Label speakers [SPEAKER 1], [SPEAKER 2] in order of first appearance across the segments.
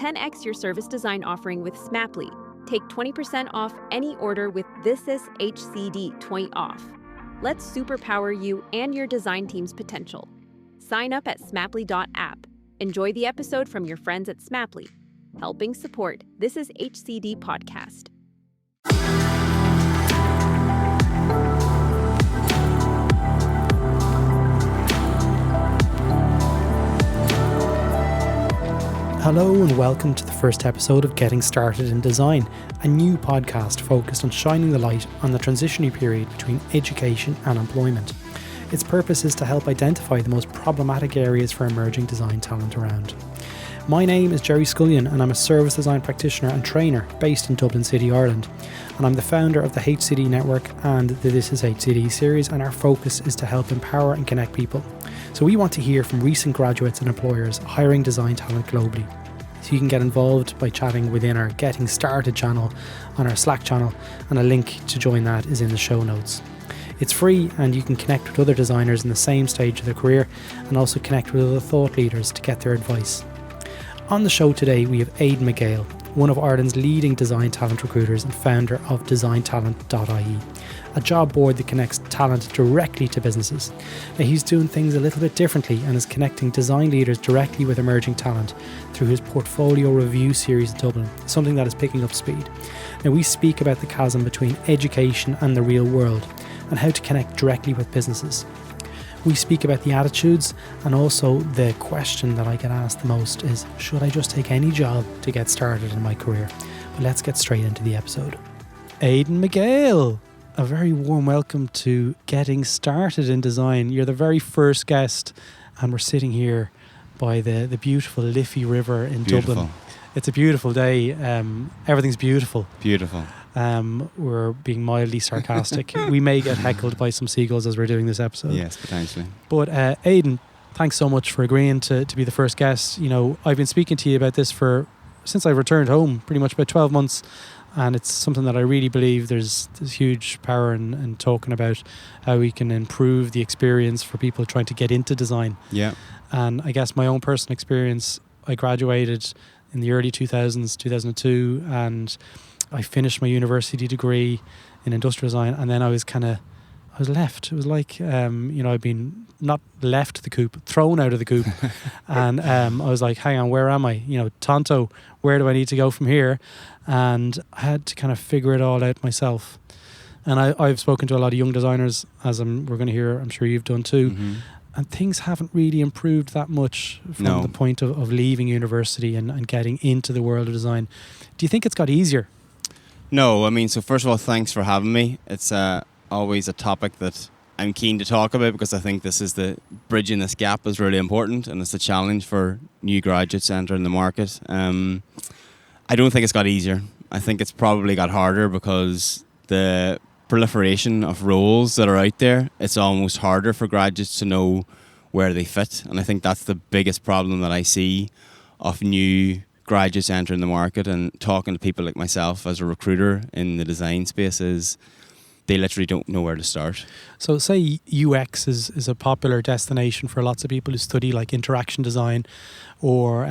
[SPEAKER 1] 10x your service design offering with Smaply. Take 20% off any order with This Is HCD 20 off. Let's superpower you and your design team's potential. Sign up at smaply.app. Enjoy the episode from your friends at Smaply, helping support This Is HCD podcast.
[SPEAKER 2] Hello and welcome to the first episode of Getting Started in Design, a new podcast focused on shining the light on the transitionary period between education and employment. Its purpose is to help identify the most problematic areas for emerging design talent around. My name is Gerry Scullion and I'm a service design practitioner and trainer based in Dublin City, Ireland. And I'm the founder of the HCD Network and the This Is HCD series, and our focus is to help empower and connect people. So we want to hear from recent graduates and employers hiring design talent globally. So you can get involved by chatting within our Getting Started channel on our Slack channel, and a link to join that is in the show notes. It's free and you can connect with other designers in the same stage of their career and also connect with other thought leaders to get their advice. On the show today we have Aiden McGale, one of Ireland's leading design talent recruiters and founder of DesignTalent.ie, a job board that connects talent directly to businesses. Now he's doing things a little bit differently and is connecting design leaders directly with emerging talent through his portfolio review series in Dublin, something that is picking up speed. Now we speak about the chasm between education and the real world and how to connect directly with businesses. We speak about the attitudes, and also the question that I get asked the most is, should I just take any job to get started in my career? But let's get straight into the episode. Aiden McGale, a very warm welcome to Getting Started in Design. You're the very first guest, and we're sitting here by the beautiful Liffey River in Dublin. It's a beautiful day. Everything's beautiful.
[SPEAKER 3] Beautiful.
[SPEAKER 2] We're being mildly sarcastic. We may get heckled by some seagulls as we're doing this episode.
[SPEAKER 3] Yes, potentially.
[SPEAKER 2] But Aiden, thanks so much for agreeing to be the first guest. You know, I've been speaking to you about this since I returned home, pretty much about 12 months. And it's something that I really believe there's huge power in talking about how we can improve the experience for people trying to get into design.
[SPEAKER 3] Yeah.
[SPEAKER 2] And I guess my own personal experience, I graduated in the early 2000s, 2002, and I finished my university degree in industrial design, and then I was left. It was like, I'd been not left the coop, thrown out of the coop. And I was like, hang on, where am I? Tonto, where do I need to go from here? And I had to kind of figure it all out myself. And I've spoken to a lot of young designers, as we're going to hear, I'm sure you've done too. Mm-hmm. And things haven't really improved that much from the point of leaving university and getting into the world of design. Do you think it's got easier?
[SPEAKER 3] No, so first of all, thanks for having me. It's always a topic that I'm keen to talk about because I think bridging this gap is really important, and it's a challenge for new graduates entering the market. I don't think it's got easier. I think it's probably got harder because the proliferation of roles that are out there, it's almost harder for graduates to know where they fit. And I think that's the biggest problem that I see of new graduates entering the market and talking to people like myself as a recruiter in the design space is they literally don't know where to start.
[SPEAKER 2] So say UX is a popular destination for lots of people who study like interaction design or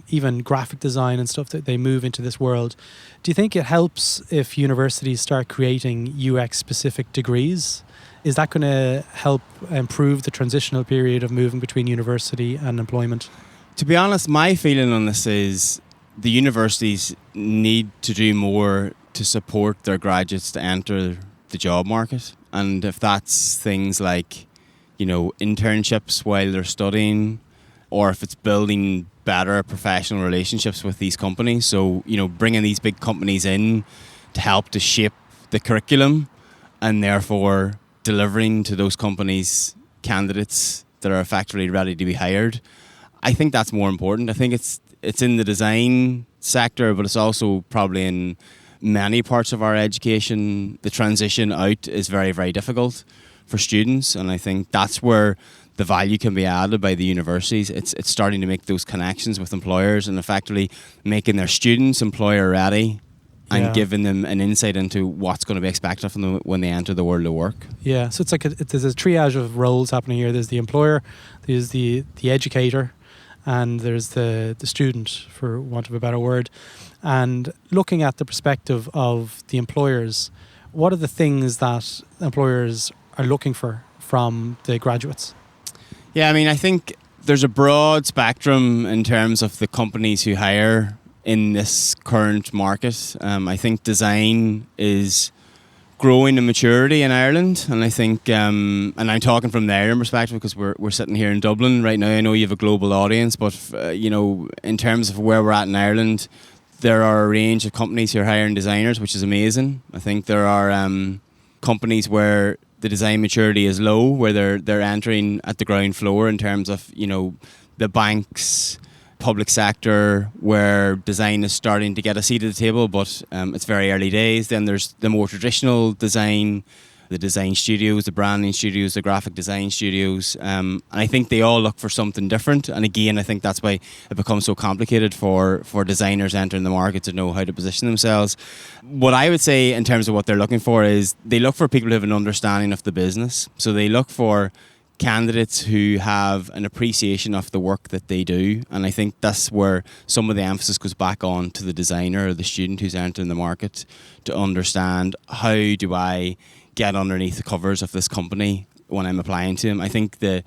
[SPEAKER 2] even graphic design and stuff, that they move into this world. Do you think it helps if universities start creating UX specific degrees? Is that going to help improve the transitional period of moving between university and employment?
[SPEAKER 3] To be honest, my feeling on this is the universities need to do more to support their graduates to enter the job market. And if that's things like, internships while they're studying, or if it's building better professional relationships with these companies. So, bringing these big companies in to help to shape the curriculum and therefore delivering to those companies candidates that are effectively ready to be hired. I think that's more important. I think it's in the design sector, but it's also probably in many parts of our education. The transition out is very, very difficult for students, and I think that's where the value can be added by the universities. It's starting to make those connections with employers and effectively making their students employer ready and giving them an insight into what's going to be expected from them when they enter the world of work.
[SPEAKER 2] Yeah, so it's like there's a triage of roles happening here. There's the employer, there's the educator, and there's the student, for want of a better word. And looking at the perspective of the employers, what are the things that employers are looking for from the graduates?
[SPEAKER 3] Yeah, I mean, I think there's a broad spectrum in terms of the companies who hire in this current market. I think design is growing in maturity in Ireland, and I think, and I'm talking from the Ireland perspective because we're sitting here in Dublin right now. I know you have a global audience, but in terms of where we're at in Ireland, there are a range of companies who are hiring designers, which is amazing. I think there are companies where the design maturity is low, where they're entering at the ground floor in terms of the banks, public sector, where design is starting to get a seat at the table, but it's very early days. Then there's the more traditional design, the design studios, the branding studios, the graphic design studios, and I think they all look for something different. And again, I think that's why it becomes so complicated for designers entering the market to know how to position themselves. What I would say in terms of what they're looking for is they look for people who have an understanding of the business. So they look for candidates who have an appreciation of the work that they do, and I think that's where some of the emphasis goes back on to the designer or the student who's entering the market to understand, how do I get underneath the covers of this company when I'm applying to them. I think the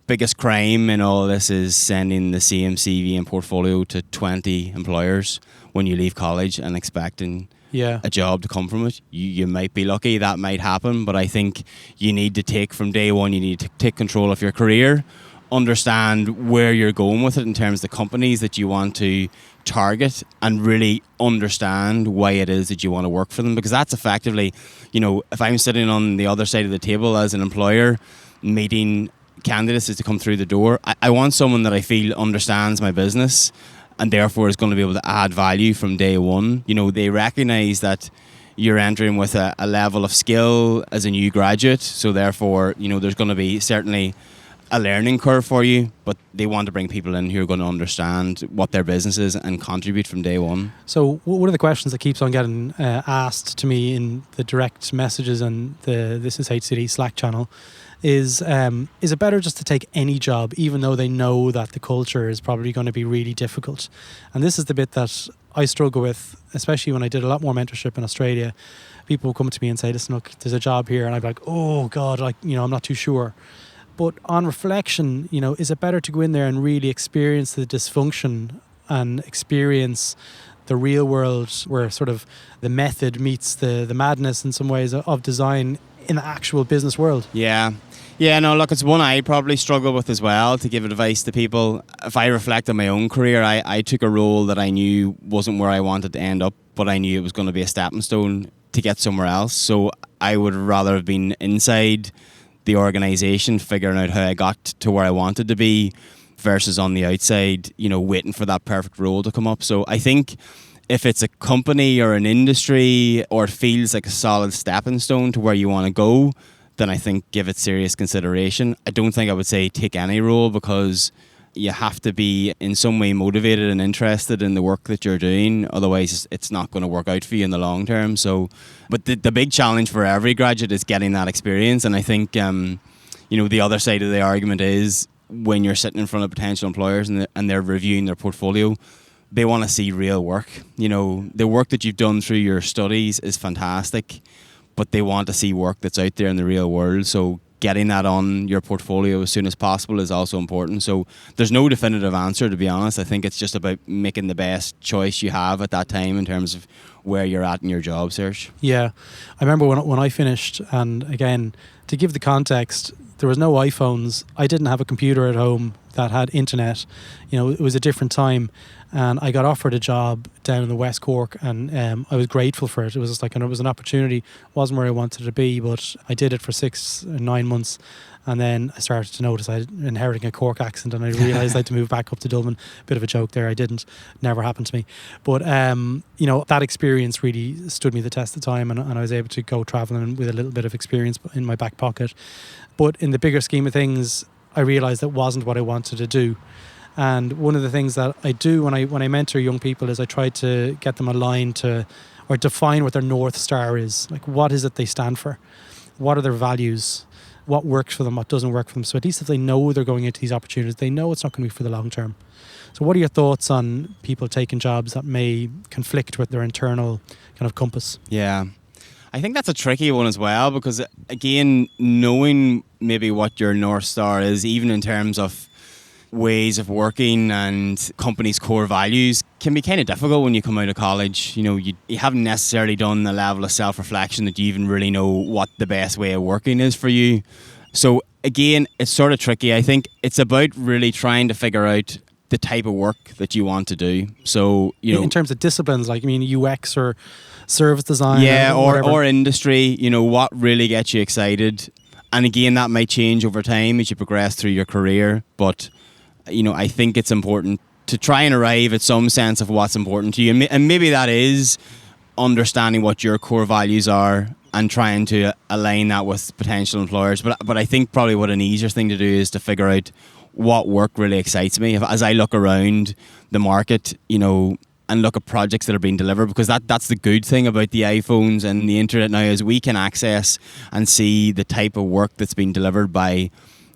[SPEAKER 3] biggest crime in all of this is sending the same CV and portfolio to 20 employers when you leave college and expecting a job to come from it. You might be lucky, that might happen, but I think you need to take from day one, you need to take control of your career, understand where you're going with it in terms of the companies that you want to target, and really understand why it is that you want to work for them, because that's effectively, if I'm sitting on the other side of the table as an employer meeting candidates as to come through the door, I want someone that I feel understands my business and therefore is going to be able to add value from day one. They recognise that you're entering with a level of skill as a new graduate, so therefore, there's going to be certainly a learning curve for you, but they want to bring people in who are going to understand what their business is and contribute from day one.
[SPEAKER 2] So one of the questions that keeps on getting asked to me in the direct messages and the This Is HCD Slack channel is it better just to take any job, even though they know that the culture is probably going to be really difficult? And this is the bit that I struggle with, especially when I did a lot more mentorship in Australia. People will come to me and say, listen, look, there's a job here, and I'd be like, oh God, I'm not too sure. But on reflection, is it better to go in there and really experience the dysfunction and experience the real world, where sort of the method meets the madness in some ways of design in the actual business world?
[SPEAKER 3] Yeah, no, look, it's one I probably struggle with as well, to give advice to people. If I reflect on my own career, I took a role that I knew wasn't where I wanted to end up, but I knew it was going to be a stepping stone to get somewhere else. So I would rather have been inside the organisation, figuring out how I got to where I wanted to be, versus on the outside, waiting for that perfect role to come up. So I think if it's a company or an industry, or it feels like a solid stepping stone to where you want to go, then I think give it serious consideration. I don't think I would say take any role, because you have to be in some way motivated and interested in the work that you're doing. Otherwise, it's not going to work out for you in the long term. So, but the big challenge for every graduate is getting that experience. And I think, the other side of the argument is when you're sitting in front of potential employers and they're reviewing their portfolio, they want to see real work. The work that you've done through your studies is fantastic, but they want to see work that's out there in the real world. So getting that on your portfolio as soon as possible is also important. So there's no definitive answer, to be honest. I think it's just about making the best choice you have at that time in terms of where you're at in your job search. Yeah.
[SPEAKER 2] I remember when I finished, and again, to give the context, there was no iPhones. I didn't have a computer at home that had internet. It was a different time. And I got offered a job down in the West Cork, and I was grateful for it. It was just it was an opportunity. It wasn't where I wanted to be, but I did it for 6 or 9 months. And then I started to notice I was inheriting a Cork accent, and I realised I had to move back up to Dublin. Bit of a joke there. I didn't. Never happened to me. But, that experience really stood me the test of time, and I was able to go travelling with a little bit of experience in my back pocket. But in the bigger scheme of things, I realised that wasn't what I wanted to do. And one of the things that I do when I mentor young people is I try to get them aligned to, or define what their North Star is. Like, what is it they stand for? What are their values? What works for them? What doesn't work for them? So at least if they know they're going into these opportunities, they know it's not going to be for the long term. So what are your thoughts on people taking jobs that may conflict with their internal kind of compass?
[SPEAKER 3] Yeah. I think that's a tricky one as well, because again, knowing maybe what your North Star is, even in terms of ways of working and companies' core values, can be kind of difficult when you come out of college. You haven't necessarily done the level of self-reflection that you even really know what the best way of working is for you. So again, it's sort of tricky. I think it's about really trying to figure out the type of work that you want to do. So,
[SPEAKER 2] in terms of disciplines, like, UX or service design,
[SPEAKER 3] or industry, what really gets you excited. And again, that might change over time as you progress through your career. But, I think it's important to try and arrive at some sense of what's important to you. And maybe that is understanding what your core values are and trying to align that with potential employers. But I think probably what an easier thing to do is to figure out what work really excites me. As I look around the market, and look at projects that are being delivered, because that's the good thing about the iPhones and the internet now, is we can access and see the type of work that's being delivered by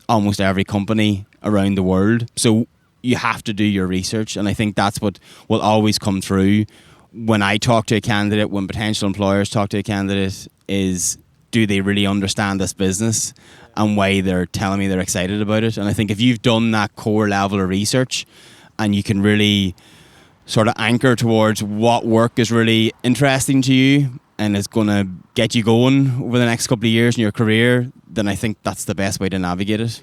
[SPEAKER 3] almost every company around the world. So you have to do your research, and I think that's what will always come through when I talk to a candidate, when potential employers talk to a candidate, is do they really understand this business and why they're telling me they're excited about it. And I think if you've done that core level of research and you can really sort of anchor towards what work is really interesting to you and is going to get you going over the next couple of years in your career, then I think that's the best way to navigate it.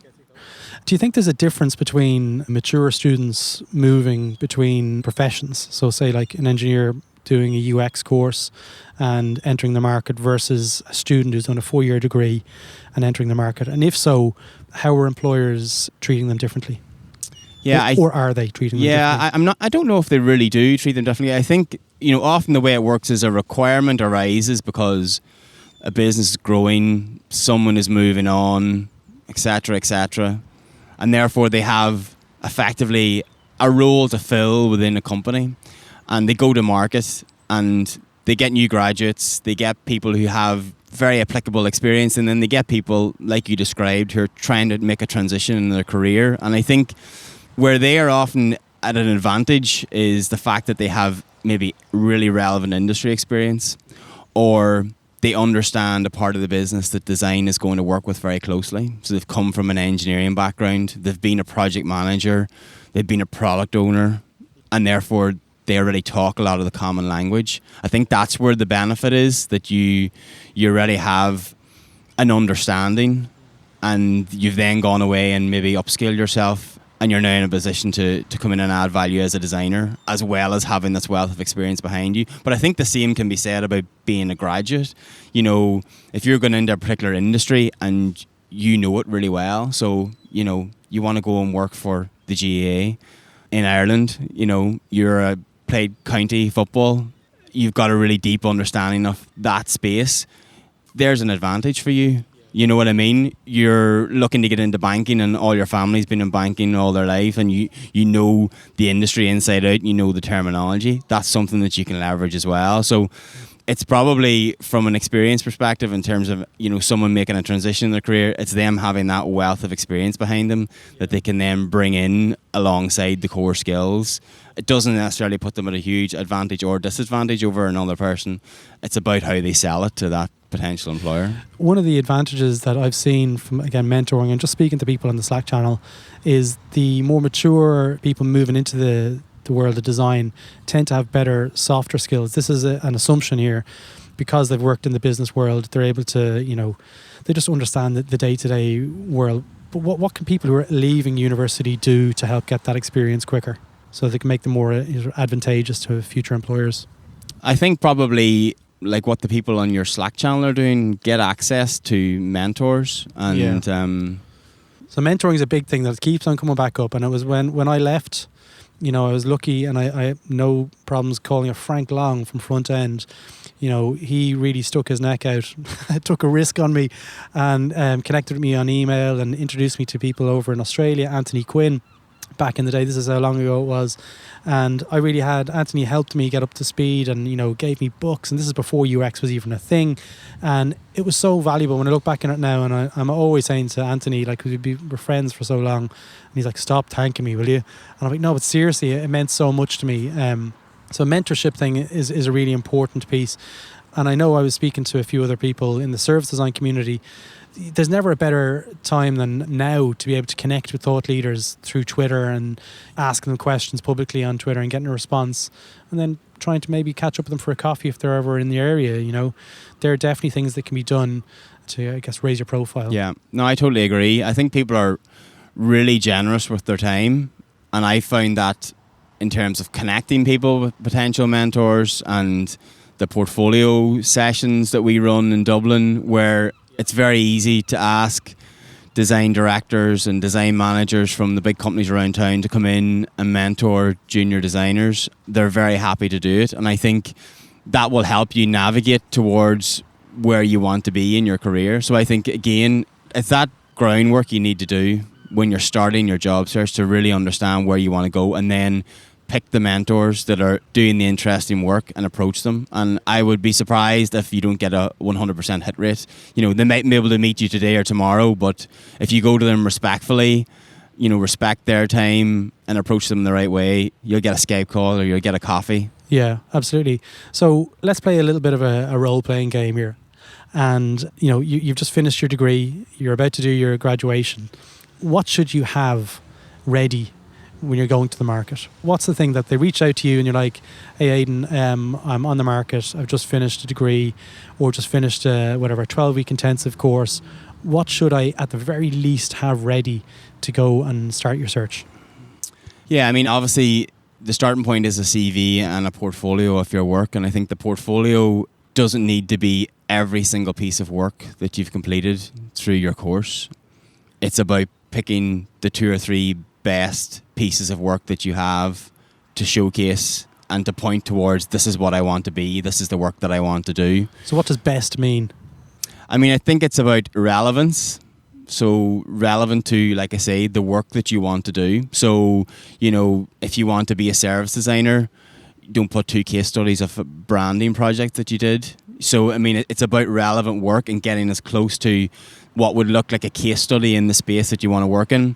[SPEAKER 2] Do you think there's a difference between mature students moving between professions? So say like an engineer doing a UX course and entering the market versus a student who's done a 4-year degree and entering the market? And if so, how are employers treating them differently?
[SPEAKER 3] Yeah,
[SPEAKER 2] or are they treating them differently?
[SPEAKER 3] Yeah, I don't know if they really do treat them differently. I think, often the way it works is a requirement arises because a business is growing, someone is moving on, etc., and therefore they have effectively a role to fill within a company, and they go to market and they get new graduates, they get people who have very applicable experience, and then they get people like you described who are trying to make a transition in their career. And I think where they are often at an advantage is the fact that they have maybe really relevant industry experience, or they understand a part of the business that design is going to work with very closely. So they've come from an engineering background, they've been a project manager, they've been a product owner, and therefore they already talk a lot of the common language. I think that's where the benefit is, that you already have an understanding, and you've then gone away and maybe upskilled yourself, and you're now in a position to come in and add value as a designer, as well as having this wealth of experience behind you. But I think the same can be said about being a graduate. If you're going into a particular industry and you know it really well, so, you want to go and work for the GAA in Ireland, you're played county football, you've got a really deep understanding of that space, there's an advantage for you. You know what I mean? You're looking to get into banking, and all your family's been in banking all their life, and you know the industry inside out, you know the terminology. That's something that you can leverage as well. So it's probably, from an experience perspective, in terms of, someone making a transition in their career, it's them having that wealth of experience behind them that they can then bring in alongside the core skills. It doesn't necessarily put them at a huge advantage or disadvantage over another person. It's about how they sell it to that potential employer.
[SPEAKER 2] One of the advantages that I've seen from, again, mentoring and just speaking to people on the Slack channel is the more mature people moving into the world of design tend to have better, softer skills. This is an assumption here. Because they've worked in the business world, they're able to, they just understand the day-to-day world. But what can people who are leaving university do to help get that experience quicker, so they can make them more advantageous to future employers?
[SPEAKER 3] I think probably like what the people on your Slack channel are doing, get access to mentors. And
[SPEAKER 2] so mentoring is a big thing that keeps on coming back up. And it was when I left, I was lucky, and I had no problems calling a Frank Long from Front End. He really stuck his neck out, took a risk on me, and connected with me on email and introduced me to people over in Australia. Anthony Quinn, back in the day, this is how long ago it was. And I really had, Anthony helped me get up to speed and, gave me books. And this is before UX was even a thing. And it was so valuable when I look back on it now. And I'm always saying to Anthony, like, we're friends for so long. And he's like, stop thanking me, will you? And I'm like, no, but seriously, it meant so much to me. So mentorship thing is a really important piece. And I know I was speaking to a few other people in the service design community. There's never a better time than now to be able to connect with thought leaders through Twitter and asking them questions publicly on Twitter and getting a response, and then trying to maybe catch up with them for a coffee if they're ever in the area. There are definitely things that can be done to, I guess, raise your profile.
[SPEAKER 3] Yeah, no, I totally agree. I think people are really generous with their time, and I found that in terms of connecting people with potential mentors and the portfolio sessions that we run in Dublin, where it's very easy to ask design directors and design managers from the big companies around town to come in and mentor junior designers. They're very happy to do it. And I think that will help you navigate towards where you want to be in your career. So I think, again, it's that groundwork you need to do when you're starting your job search to really understand where you want to go, and then pick the mentors that are doing the interesting work and approach them. And I would be surprised if you don't get a 100% hit rate. They might be able to meet you today or tomorrow, but if you go to them respectfully, respect their time and approach them the right way, you'll get a Skype call or you'll get a coffee.
[SPEAKER 2] Yeah, absolutely. So let's play a little bit of a role-playing game here. And, you've just finished your degree, you're about to do your graduation. What should you have ready when you're going to the market? What's the thing that they reach out to you and you're like, hey Aiden, I'm on the market, I've just finished a degree or just finished a 12-week intensive course. What should I at the very least have ready to go and start your search?
[SPEAKER 3] Yeah, I mean, obviously the starting point is a CV and a portfolio of your work, and I think the portfolio doesn't need to be every single piece of work that you've completed through your course. It's about picking the 2 or 3 best pieces of work that you have to showcase and to point towards, this is what I want to be, this is the work that I want to do.
[SPEAKER 2] So what does best mean?
[SPEAKER 3] I mean, I think it's about relevance. So relevant to, like I say, the work that you want to do. So, if you want to be a service designer, don't put 2 case studies of a branding project that you did. So, I mean, it's about relevant work and getting as close to what would look like a case study in the space that you want to work in.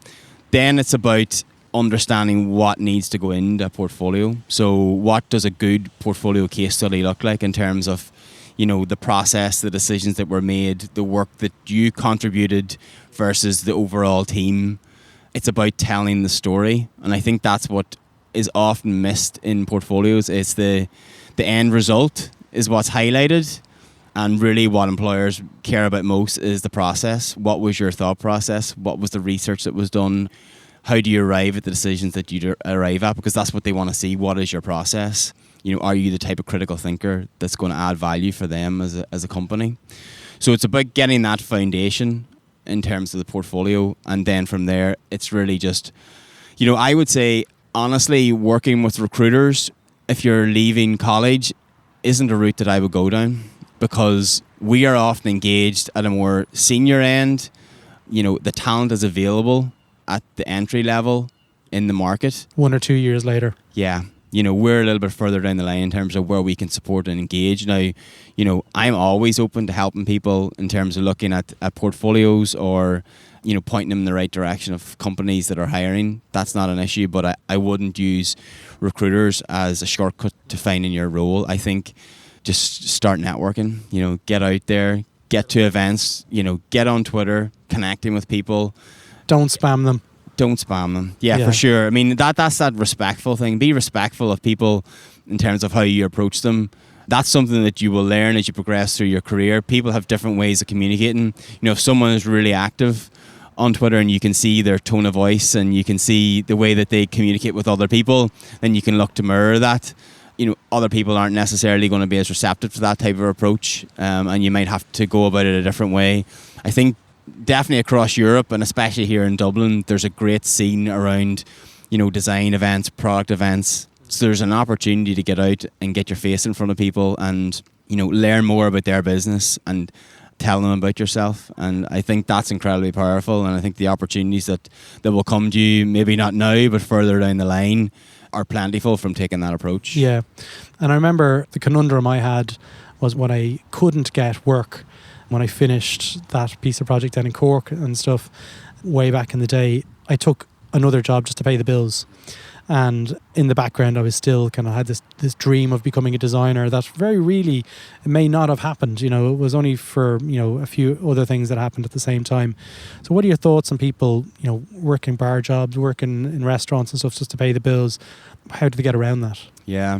[SPEAKER 3] Then it's about understanding what needs to go into a portfolio. So what does a good portfolio case study look like in terms of, the process, the decisions that were made, the work that you contributed versus the overall team. It's about telling the story. And I think that's what is often missed in portfolios. It's the end result is what's highlighted. And really what employers care about most is the process. What was your thought process? What was the research that was done? How do you arrive at the decisions that you arrive at? Because that's what they want to see. What is your process? Are you the type of critical thinker that's going to add value for them as a company? So it's about getting that foundation in terms of the portfolio. And then from there, it's really just, I would say, honestly, working with recruiters, if you're leaving college, isn't a route that I would go down. Because we are often engaged at a more senior end. The talent is available at the entry level in the market.
[SPEAKER 2] 1 or 2 years later.
[SPEAKER 3] Yeah. We're a little bit further down the line in terms of where we can support and engage. Now, I'm always open to helping people in terms of looking at portfolios or, pointing them in the right direction of companies that are hiring. That's not an issue, but I wouldn't use recruiters as a shortcut to finding your role. I think just start networking, get out there, get to events, get on Twitter, connecting with people.
[SPEAKER 2] Don't spam them.
[SPEAKER 3] Don't spam them. Yeah, for sure. I mean, that's that respectful thing. Be respectful of people in terms of how you approach them. That's something that you will learn as you progress through your career. People have different ways of communicating. If someone is really active on Twitter and you can see their tone of voice and you can see the way that they communicate with other people, then you can look to mirror that. Other people aren't necessarily going to be as receptive to that type of approach, and you might have to go about it a different way. I think definitely across Europe and especially here in Dublin, there's a great scene around, design events, product events. So there's an opportunity to get out and get your face in front of people and, learn more about their business and tell them about yourself. And I think that's incredibly powerful. And I think the opportunities that will come to you, maybe not now, but further down the line, are plentiful from taking that approach.
[SPEAKER 2] Yeah. And I remember the conundrum I had was when I couldn't get work, when I finished that piece of project down in Cork and stuff way back in the day, I took another job just to pay the bills. And in the background, I was still kind of had this dream of becoming a designer that very really it may not have happened. It was only for, a few other things that happened at the same time. So what are your thoughts on people, working bar jobs, working in restaurants and stuff just to pay the bills? How do they get around that?
[SPEAKER 3] Yeah.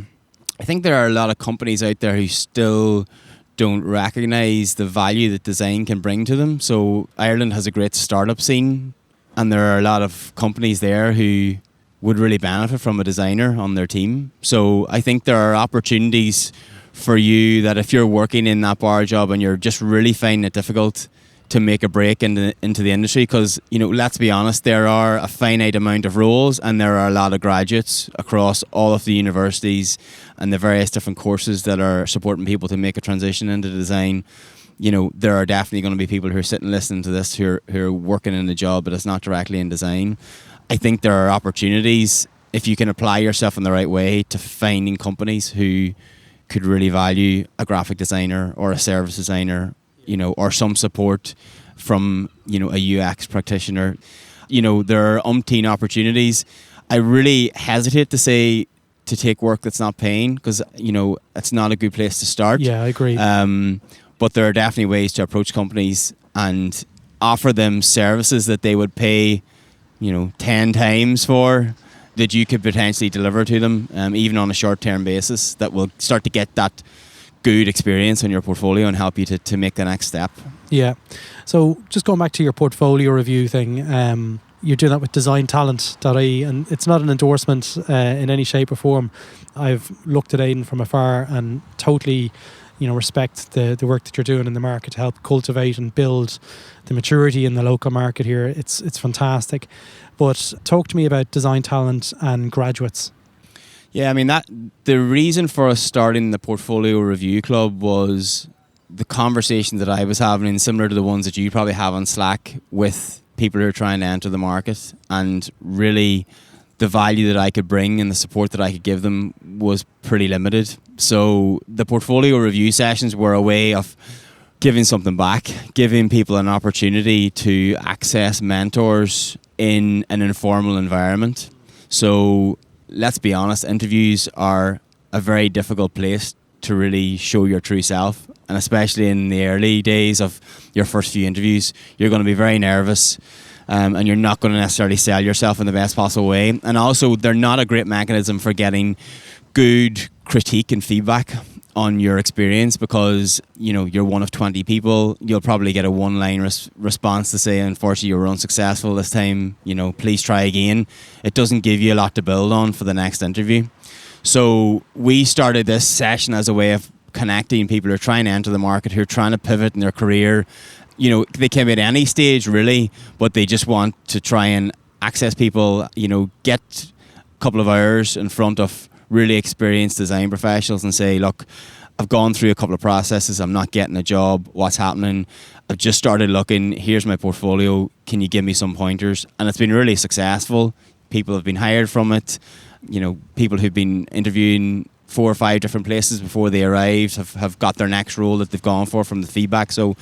[SPEAKER 3] I think there are a lot of companies out there who still don't recognise the value that design can bring to them. So Ireland has a great startup scene, and there are a lot of companies there who would really benefit from a designer on their team. So I think there are opportunities for you that if you're working in that bar job and you're just really finding it difficult to make a break into the industry, because, let's be honest, there are a finite amount of roles and there are a lot of graduates across all of the universities and the various different courses that are supporting people to make a transition into design. There are definitely going to be people who are sitting listening to this who are working in a job but it's not directly in design. I think there are opportunities, if you can apply yourself in the right way, to finding companies who could really value a graphic designer or a service designer, or some support from, a UX practitioner. There are umpteen opportunities. I really hesitate to say to take work that's not paying, because, it's not a good place to start.
[SPEAKER 2] Yeah, I agree.
[SPEAKER 3] But there are definitely ways to approach companies and offer them services that they would pay 10 times for, that you could potentially deliver to them, even on a short-term basis, that will start to get that good experience on your portfolio and help you to make the next step.
[SPEAKER 2] Yeah. So just going back to your portfolio review thing, you're doing that with DesignTalent.ie, and it's not an endorsement in any shape or form. I've looked at Aiden from afar and totally respect the work that you're doing in the market to help cultivate and build the maturity in the local market here. It's fantastic. But talk to me about Design Talent and graduates.
[SPEAKER 3] Yeah, the reason for us starting the Portfolio Review Club was the conversation that I was having, similar to the ones that you probably have on Slack, with people who are trying to enter the market, and really the value that I could bring and the support that I could give them was pretty limited. So the portfolio review sessions were a way of giving something back, giving people an opportunity to access mentors in an informal environment. So let's be honest, interviews are a very difficult place to really show your true self. And especially in the early days of your first few interviews, you're going to be very nervous. And you're not going to necessarily sell yourself in the best possible way. And also, they're not a great mechanism for getting good critique and feedback on your experience, because, you're one of 20 people. You'll probably get a one-line response to say, unfortunately, you were unsuccessful this time, please try again. It doesn't give you a lot to build on for the next interview. So we started this session as a way of connecting people who are trying to enter the market, who are trying to pivot in their career. They can be at any stage really, but they just want to try and access people, get a couple of hours in front of really experienced design professionals and say, look, I've gone through a couple of processes, I'm not getting a job, what's happening? I've just started looking, here's my portfolio, can you give me some pointers? And it's been really successful. People have been hired from it. People who've been interviewing 4 or 5 different places before they arrived have got their next role that they've gone for from the feedback. So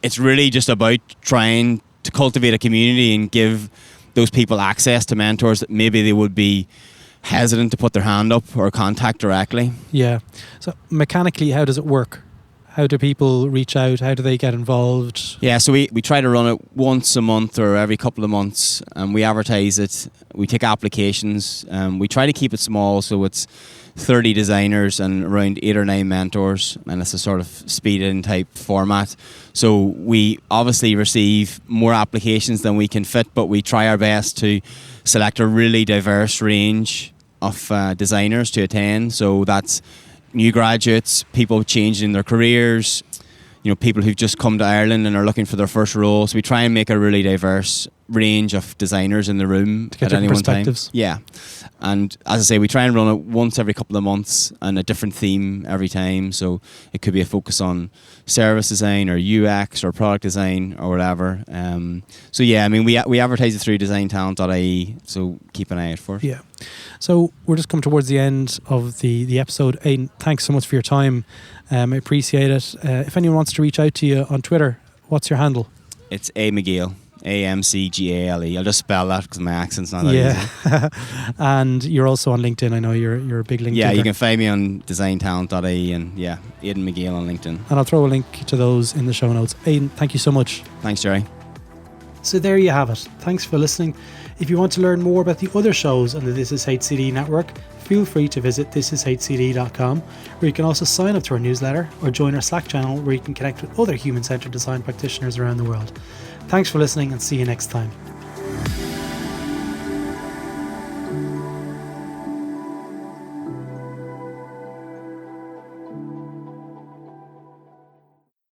[SPEAKER 3] it's really just about trying to cultivate a community and give those people access to mentors that maybe they would be hesitant to put their hand up or contact directly.
[SPEAKER 2] Yeah. So mechanically, how does it work? How do people reach out? How do they get involved?
[SPEAKER 3] Yeah, so we try to run it once a month or every couple of months, and we advertise it. We take applications. We try to keep it small, so it's 30 designers and around 8 or 9 mentors, and it's a sort of speed-in type format. So we obviously receive more applications than we can fit, but we try our best to select a really diverse range of designers to attend. So that's new graduates, people changing their careers, people who've just come to Ireland and are looking for their first role. So we try and make a really diverse range of designers in the room
[SPEAKER 2] to get
[SPEAKER 3] at any one time.
[SPEAKER 2] Perspectives.
[SPEAKER 3] Yeah. And as I say, we try and run it once every couple of months and a different theme every time. So it could be a focus on service design or UX or product design or whatever. So yeah, I mean, we advertise it through DesignTalent.ie, so keep an eye out for it.
[SPEAKER 2] Yeah. So we're just coming towards the end of the episode. Aiden, thanks so much for your time. I appreciate it. If anyone wants to reach out to you on Twitter, what's your handle?
[SPEAKER 3] It's A McGale. AMCGALE. I'll just spell that because my accent's not that easy.
[SPEAKER 2] And you're also on LinkedIn. I know you're a big LinkedIn.
[SPEAKER 3] Yeah, you can find me on DesignTalent.ie and yeah, Aiden McGale on LinkedIn.
[SPEAKER 2] And I'll throw a link to those in the show notes. Aiden, thank you so much.
[SPEAKER 3] Thanks, Gerry.
[SPEAKER 2] So there you have it. Thanks for listening. If you want to learn more about the other shows on the This Is HCD network, feel free to visit thisishcd.com, where you can also sign up to our newsletter or join our Slack channel where you can connect with other human-centered design practitioners around the world. Thanks for listening and see you next time.